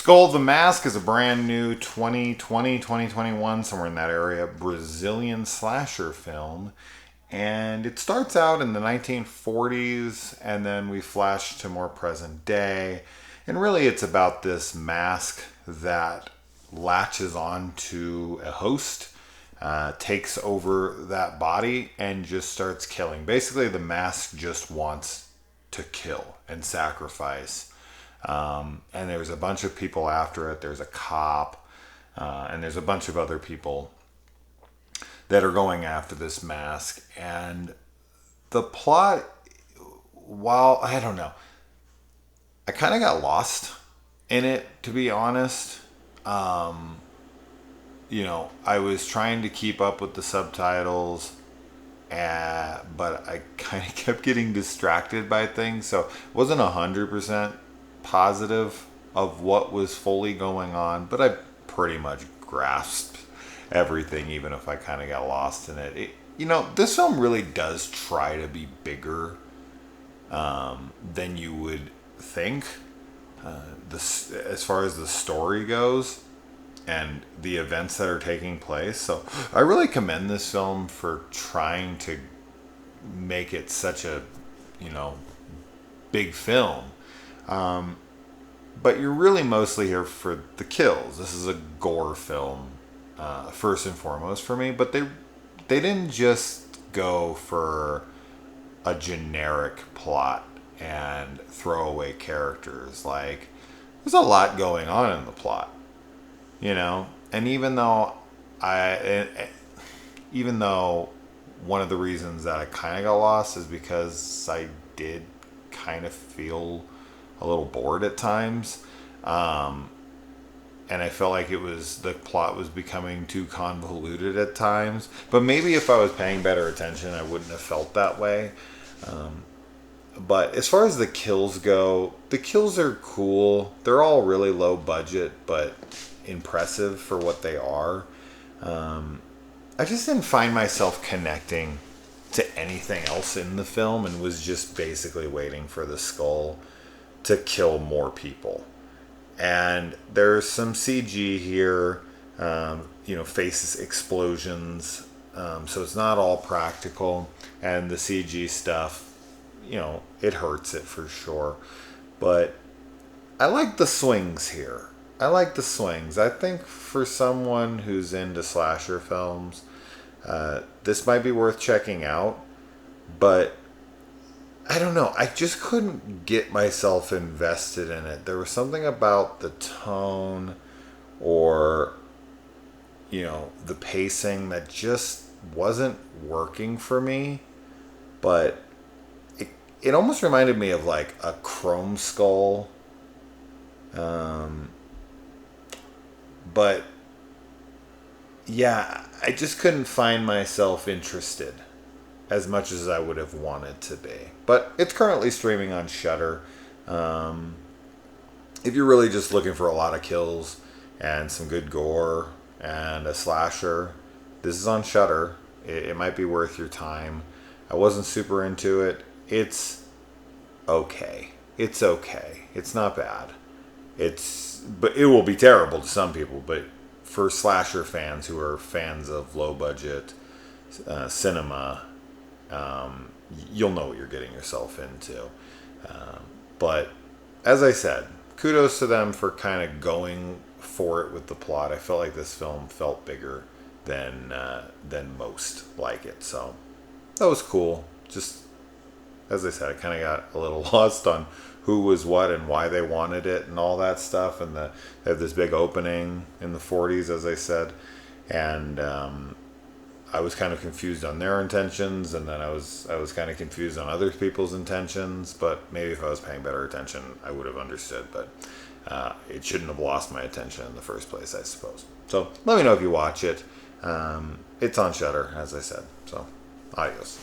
Skull the Mask is a brand new 2020, 2021, somewhere in that area, Brazilian slasher film. And it starts out in the 1940s, and then we flash to more present day. And really, it's about this mask that latches on to a host, takes over that body, and just starts killing. Basically, the mask just wants to kill and sacrifice. And there's a bunch of people after it. There's a cop, and there's a bunch of other people that are going after this mask. And the plot, while I don't know, I kind of got lost in it, to be honest. I was trying to keep up with the subtitles, but I kind of kept getting distracted by things, so wasn't 100% positive of what was fully going on, but I pretty much grasped everything, even if I kind of got lost in it. This film really does try to be bigger than you would think, as far as the story goes and the events that are taking place. So I really commend this film for trying to make it such a, big film. But you're really mostly here for the kills. This is a gore film, first and foremost for me. But they didn't just go for a generic plot and throwaway characters. Like, there's a lot going on in the plot, And even though one of the reasons that I kind of got lost is because I did kind of feel a little bored at times, and I felt like the plot was becoming too convoluted at times. But maybe if I was paying better attention, I wouldn't have felt that way. But as far as the kills go, the kills are cool. They're all really low budget, but impressive for what they are. I just didn't find myself connecting to anything else in the film, and was just basically waiting for the skull to kill more people. And there's some CG here, faces explosions, so it's not all practical, and the CG stuff, it hurts it for sure. But I like the swings here. I think for someone who's into slasher films, this might be worth checking out. But I don't know. I just couldn't get myself invested in it. There was something about the tone or, the pacing that just wasn't working for me. But it almost reminded me of like a Chrome Skull. But yeah, I just couldn't find myself interested as much as I would have wanted to be. But it's currently streaming on Shudder. If you're really just looking for a lot of kills and some good gore and a slasher, this is on Shudder. It might be worth your time. I wasn't super into it. It's okay. It's not bad. But it will be terrible to some people. But for slasher fans who are fans of low budget cinema, you'll know what you're getting yourself into. But as I said, kudos to them for kind of going for it with the plot. I felt like this film felt bigger than most like it, so that was cool. Just as I said, I kind of got a little lost on who was what and why they wanted it and all that stuff. And they have this big opening in the 40s, as I said, and I was kind of confused on their intentions, and then I was kind of confused on other people's intentions. But maybe if I was paying better attention, I would have understood. But it shouldn't have lost my attention in the first place, I suppose. So let me know if you watch it. It's on Shudder, as I said. So adios.